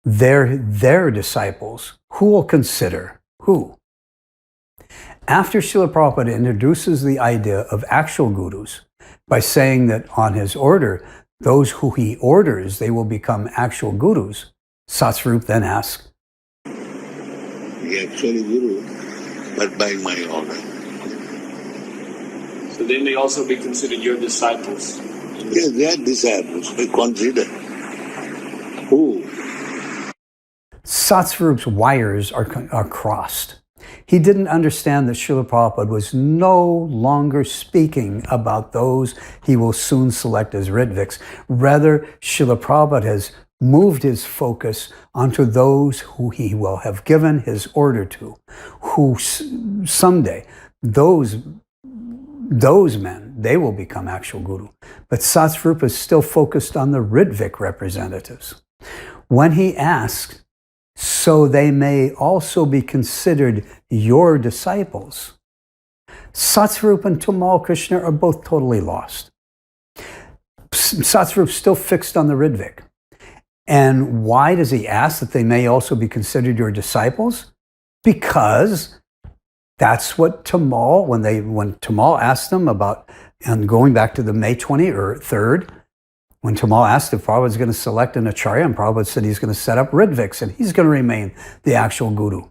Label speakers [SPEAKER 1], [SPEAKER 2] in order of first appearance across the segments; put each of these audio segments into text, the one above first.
[SPEAKER 1] their disciples, who will consider who? After Srila Prabhupada introduces the idea of actual gurus by saying that on his order, those who he orders, they will become actual gurus, Satsvarup then asks,
[SPEAKER 2] "The actual guru, but by my order."
[SPEAKER 3] So they may also be considered your disciples.
[SPEAKER 2] Yes, they are disciples. I consider. Who?
[SPEAKER 1] Satsvarup's wires are crossed. He didn't understand that Srila Prabhupada was no longer speaking about those he will soon select as Ritviks. Rather, Srila Prabhupada has moved his focus onto those who he will have given his order to, who someday, those men, they will become actual guru. But Satsvarupa is still focused on the Ritvik representatives. When he asks, so they may also be considered your disciples, Satsvarup and Tamal Krishna are both totally lost. Satsvarup is still fixed on the Ritvik. And why does he ask that they may also be considered your disciples? Because that's what Tamal, when Tamal asked them about, and going back to the May 23rd, when Tamal asked if Prabhupada was going to select an Acharya, and Prabhupada said he's going to set up Ritviks, and he's going to remain the actual guru.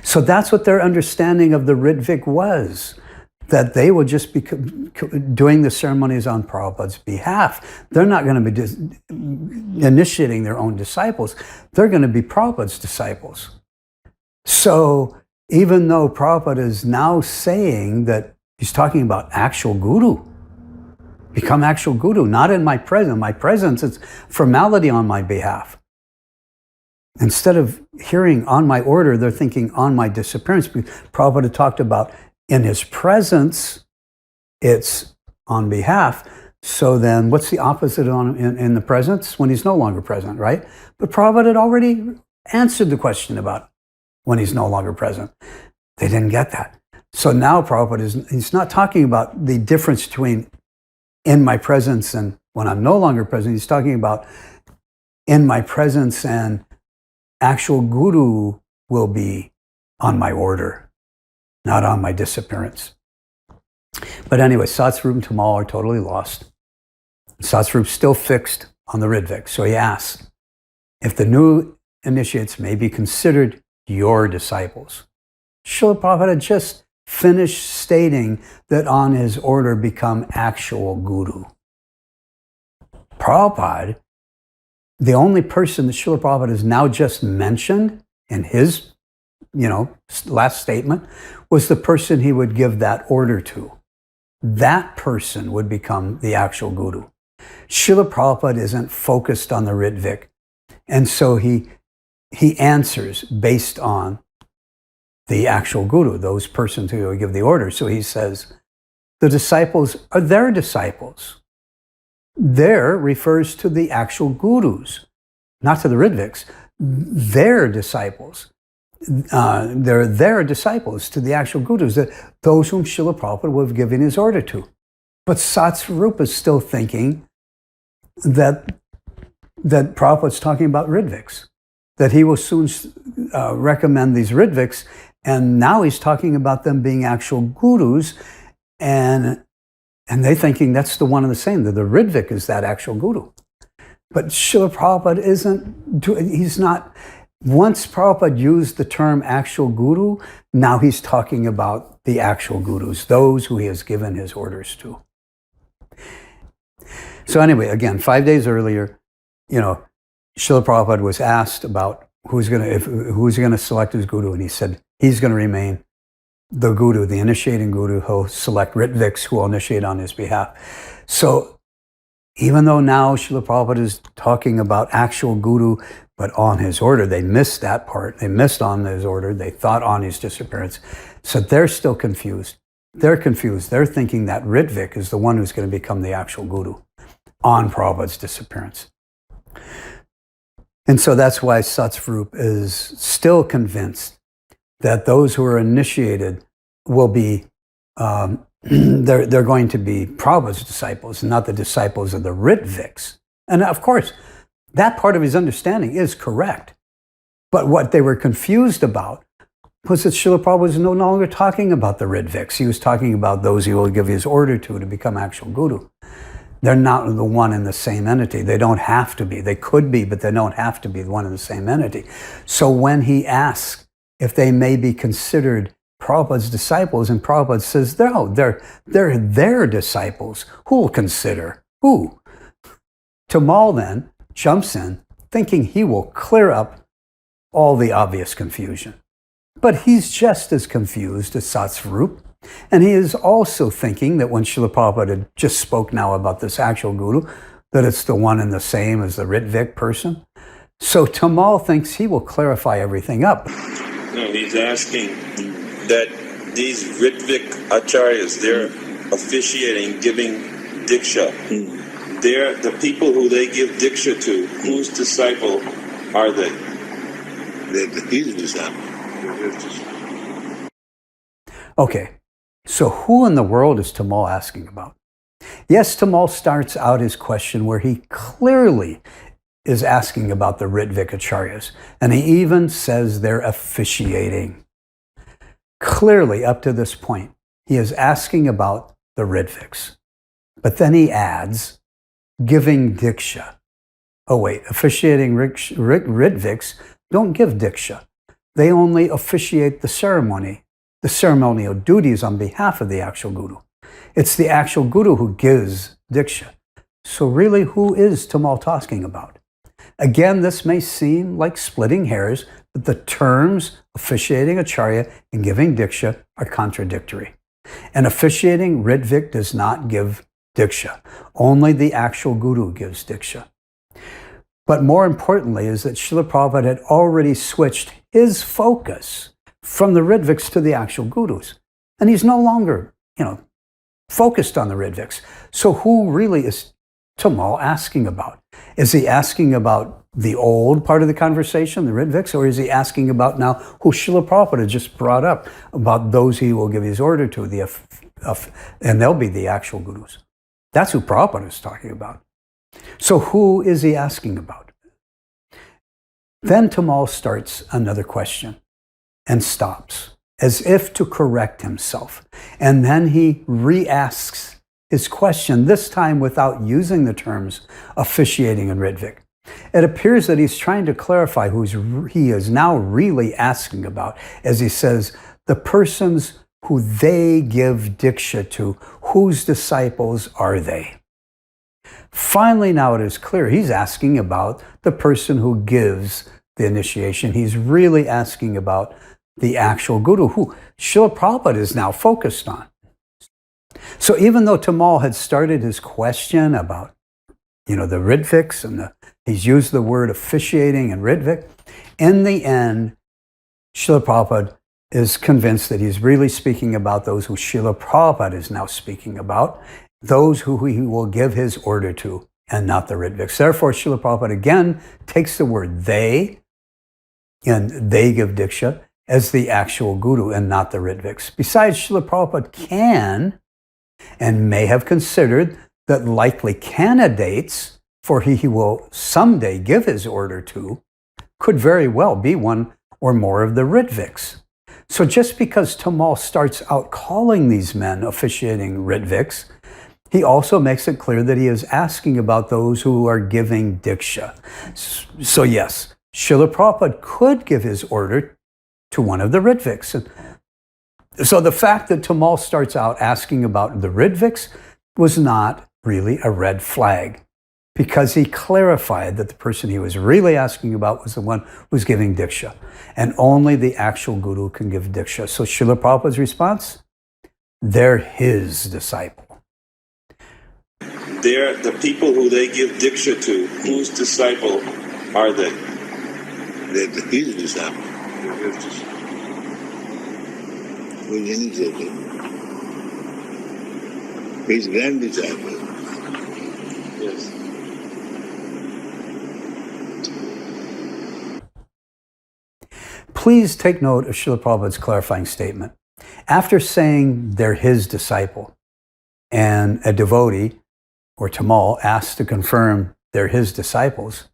[SPEAKER 1] So that's what their understanding of the Ritvik was, that they will just be doing the ceremonies on Prabhupada's behalf. They're not going to be initiating their own disciples. They're going to be Prabhupada's disciples. So even though Prabhupada is now saying that he's talking about actual guru, become actual guru, not in my presence. My presence, it's formality on my behalf. Instead of hearing on my order, they're thinking on my disappearance. Prabhupada talked about in his presence, it's on behalf. So then what's the opposite in the presence? When he's no longer present, right? But Prabhupada had already answered the question about when he's no longer present. They didn't get that. So now Prabhupada he's not talking about the difference between in my presence and when I'm no longer present. He's talking about in my presence and actual guru will be on my order, not on my disappearance. But anyway, Satsvarup and Tamal are totally lost. Satsvarup's still fixed on the Ritvik. So he asks if the new initiates may be considered your disciples. Srila Prabhupada had just finished stating that on his order become actual guru. Prabhupada, the only person that Srila Prabhupada has now just mentioned in his, last statement, was the person he would give that order to. That person would become the actual guru. Srila Prabhupada isn't focused on the Ritvik. And so he answers based on the actual guru, those persons who will give the order. So he says, the disciples are their disciples. Their refers to the actual gurus, not to the Ritviks. Their disciples. They're their disciples to the actual gurus, those whom Srila Prabhupada would have given his order to. But Satsvarupa is still thinking that Prabhupada's talking about Ritviks, that he will soon recommend these Ritviks, and now he's talking about them being actual gurus, and they're thinking that's the one and the same, that the Ritvik is that actual guru. But Srila Prabhupada he's not, once Prabhupada used the term actual guru, now he's talking about the actual gurus, those who he has given his orders to. So anyway, again, 5 days earlier, Srila Prabhupada was asked about who's going to select his guru, and he said he's going to remain the guru, the initiating guru. He'll select Ritviks who will initiate on his behalf. So even though now Srila Prabhupada is talking about actual guru, but on his order, they missed that part. They missed on his order. They thought on his disappearance. So they're still confused. They're confused. They're thinking that Ritvik is the one who's going to become the actual guru on Prabhupada's disappearance. And so that's why Satsvarup is still convinced that those who are initiated will be, they're going to be Prabhupada's disciples, not the disciples of the Ritviks. And of course, That part of his understanding is correct. But what they were confused about was that Srila Prabhupada was no longer talking about the Ritviks. He was talking about those he will give his order to become actual guru. They're not the one and the same entity. They don't have to be. They could be, but they don't have to be one and the same entity. So when he asks if they may be considered Prabhupada's disciples, and Prabhupada says, no, they're their disciples. Who will consider? Who? Tamal then jumps in, thinking he will clear up all the obvious confusion. But he's just as confused as Satsvarup. And he is also thinking that when Srila Prabhupada had just spoke now about this actual guru, that it's the one and the same as the Ritvik person. So Tamal thinks he will clarify everything up.
[SPEAKER 4] No, he's asking that these Ritvik acharyas, they're officiating, giving diksha. They're the people who they give diksha to. Whose disciple are they?
[SPEAKER 2] They're his disciple.
[SPEAKER 1] Okay, so who in the world is Tamal asking about? Yes, Tamal starts out his question where he clearly is asking about the Ritvik acharyas, and he even says they're officiating. Clearly, up to this point, he is asking about the Ritviks. But then he adds, giving diksha. Oh wait, officiating Ritviks don't give diksha. They only officiate the ceremony, the ceremonial duties on behalf of the actual guru. It's the actual guru who gives diksha. So really, who is Tamal talking about? Again, this may seem like splitting hairs, but the terms officiating acharya and giving diksha are contradictory. And officiating Ritvik does not give diksha. Only the actual guru gives diksha. But more importantly is that Srila Prabhupada had already switched his focus from the Ritviks to the actual gurus. And he's no longer, focused on the Ritviks. So who really is Tamal asking about? Is he asking about the old part of the conversation, the Ritviks, or is he asking about now who Srila Prabhupada just brought up, about those he will give his order to, and they'll be the actual gurus? That's who Prabhupada is talking about. So who is he asking about? Then Tamal starts another question and stops, as if to correct himself. And then he re-asks his question, this time without using the terms officiating and Ritvik. It appears that he's trying to clarify who he is now really asking about, as he says, the persons who they give diksha to, whose disciples are they? Finally, now it is clear he's asking about the person who gives the initiation. He's really asking about the actual guru, who Srila Prabhupada is now focused on. So even though Tamal had started his question about, the Ritviks, and he's used the word officiating and Ritvik, in the end, Srila Prabhupada is convinced that he's really speaking about those who Srila Prabhupada is now speaking about, those who he will give his order to, and not the Ritviks. Therefore, Srila Prabhupada again takes the word they, and they give diksha, as the actual guru and not the Ritviks. Besides, Srila Prabhupada can and may have considered that likely candidates for he will someday give his order to could very well be one or more of the Ritviks. So just because Tamal starts out calling these men officiating Ritviks, he also makes it clear that he is asking about those who are giving diksha. So yes, Srila Prabhupada could give his order to one of the Ritviks. And so the fact that Tamal starts out asking about the Ritviks was not really a red flag, because he clarified that the person he was really asking about was the one who was giving diksha, and only the actual guru can give diksha. So Srila Prabhupada's response? They're his disciple.
[SPEAKER 4] They're the people who they give diksha to. Whose disciple are they?
[SPEAKER 2] They're his disciple. Who is his disciple? His grand disciple.
[SPEAKER 4] Yes.
[SPEAKER 1] Please take note of Srila Prabhupada's clarifying statement. After saying they're his disciple, and a devotee, or Tamal, asks to confirm they're his disciples,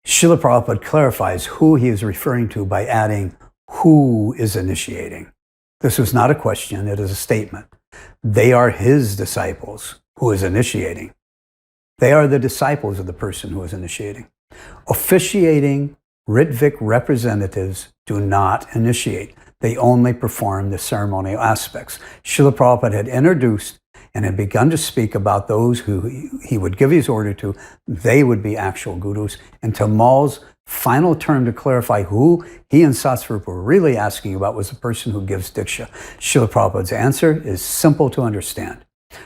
[SPEAKER 1] Srila Prabhupada clarifies who he is referring to by adding, who is initiating. This was not a question, it is a statement. They are his disciples who is initiating. They are the disciples of the person who is initiating. Officiating Ritvik representatives do not initiate. They only perform the ceremonial aspects. Srila Prabhupada had introduced and had begun to speak about those who he would give his order to. They would be actual gurus. And Tamal's final term to clarify who he and Satsvarupa were really asking about was the person who gives Diksha. Srila Prabhupada's answer is simple to understand.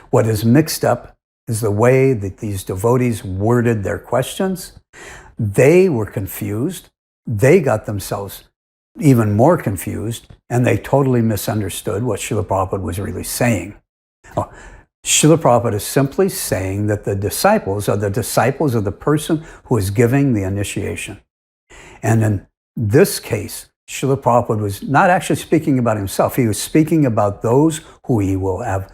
[SPEAKER 1] What is mixed up is the way that these devotees worded their questions. They were confused. They got themselves even more confused, and they totally misunderstood what Srila Prabhupada was really saying. Srila Prabhupada is simply saying that the disciples are the disciples of the person who is giving the initiation. And in this case, Srila Prabhupada was not actually speaking about himself. He was speaking about those who he will have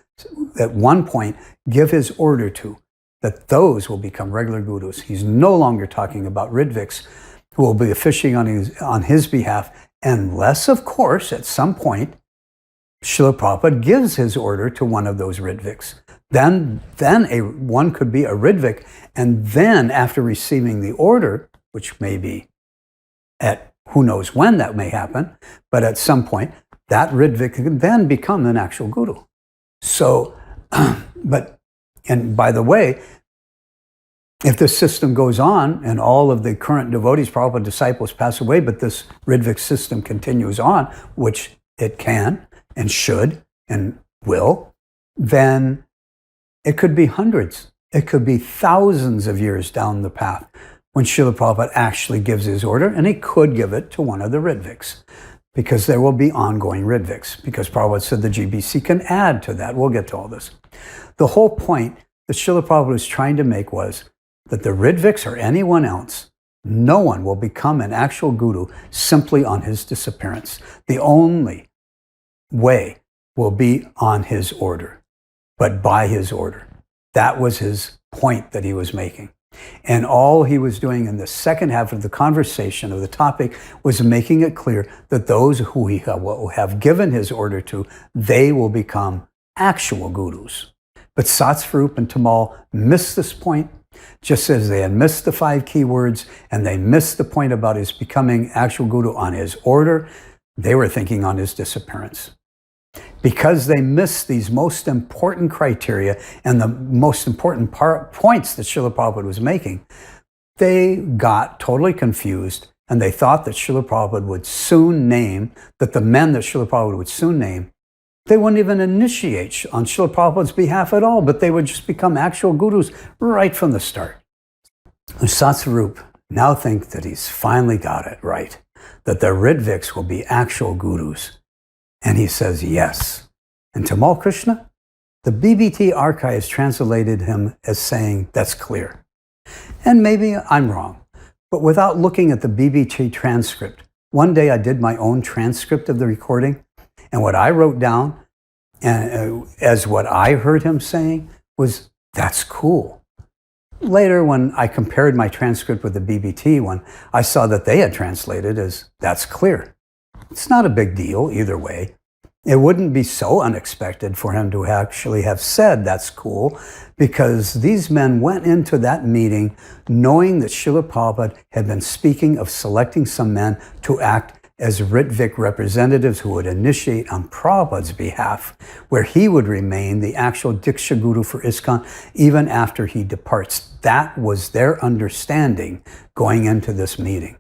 [SPEAKER 1] at one point give his order to, that those will become regular gurus. He's no longer talking about Ritviks who will be officiating on his behalf, unless, of course, at some point, Srila Prabhupada gives his order to one of those Ritviks. Then one could be a Ritvik, and then after receiving the order, which may be at who knows when that may happen, but at some point, that Ritvik can then become an actual guru. So, and by the way, if this system goes on and all of the current devotees, Prabhupada disciples pass away, but this Ritvik system continues on, which it can and should and will, then it could be hundreds, it could be thousands of years down the path when Srila Prabhupada actually gives his order, and he could give it to one of the Ritviks, because there will be ongoing Ritviks, because Prabhupada said the GBC can add to that. We'll get to all this. The whole point that Srila Prabhupada was trying to make was that the Ritviks or anyone else, no one will become an actual guru simply on his disappearance. The only way will be on his order, but by his order. That was his point that he was making. And all he was doing in the second half of the conversation of the topic was making it clear that those who he will have given his order to, they will become actual gurus. But Satsvarup and Tamal missed this point, just as they had missed the 5 keywords and they missed the point about his becoming actual guru on his order. They were thinking on his disappearance. Because they missed these most important criteria and the most important points that Srila Prabhupada was making, they got totally confused, and they thought that Srila Prabhupada would soon name, that the men that Srila Prabhupada would soon name, they wouldn't even initiate on Srila Prabhupada's behalf at all, but they would just become actual gurus right from the start. Satsvarup now thinks that he's finally got it right, that the Ritviks will be actual gurus. And he says yes. And Tamal Krishna, the BBT archives translated him as saying, that's clear. And maybe I'm wrong, but without looking at the BBT transcript, one day I did my own transcript of the recording, and what I wrote down as what I heard him saying was, that's cool. Later, when I compared my transcript with the BBT one, I saw that they had translated as, that's clear. It's not a big deal either way. It wouldn't be so unexpected for him to actually have said that's cool, because these men went into that meeting knowing that Srila Prabhupada had been speaking of selecting some men to act as Ritvik representatives who would initiate on Prabhupada's behalf, where he would remain the actual Diksha Guru for ISKCON even after he departs. That was their understanding going into this meeting.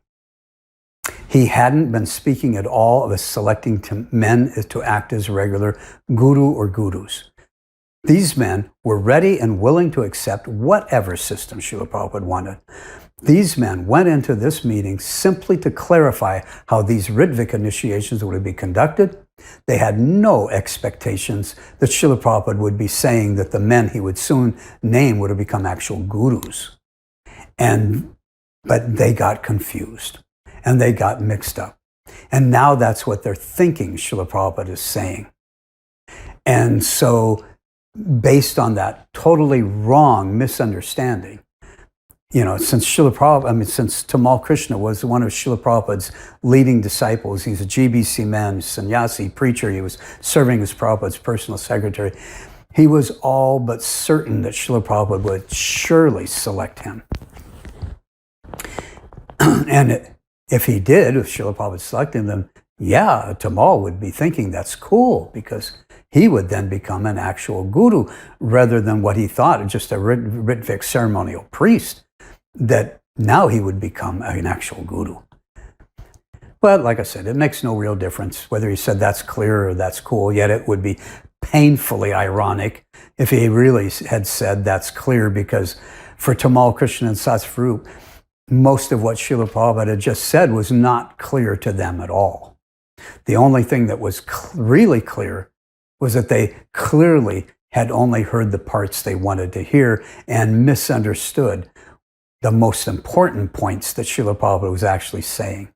[SPEAKER 1] He hadn't been speaking at all of selecting men to act as regular guru or gurus. These men were ready and willing to accept whatever system Srila Prabhupada wanted. These men went into this meeting simply to clarify how these Ritvik initiations would be conducted. They had no expectations that Srila Prabhupada would be saying that the men he would soon name would have become actual gurus. But they got confused. And they got mixed up. And now that's what they're thinking Srila Prabhupada is saying. And so, based on that totally wrong misunderstanding, since since Tamal Krishna was one of Srila Prabhupada's leading disciples, he's a GBC man, sannyasi, preacher, he was serving as Prabhupada's personal secretary, he was all but certain that Srila Prabhupada would surely select him. And if he did, if Srila Prabhupada selected him, then yeah, Tamal would be thinking that's cool, because he would then become an actual guru rather than what he thought, just a Ritvik ceremonial priest, that now he would become an actual guru. But like I said, it makes no real difference whether he said that's clear or that's cool, yet it would be painfully ironic if he really had said that's clear, because for Tamal Krishna and Satsvarup, most of what Srila Prabhupada had just said was not clear to them at all. The only thing that was really clear was that they clearly had only heard the parts they wanted to hear and misunderstood the most important points that Srila Prabhupada was actually saying.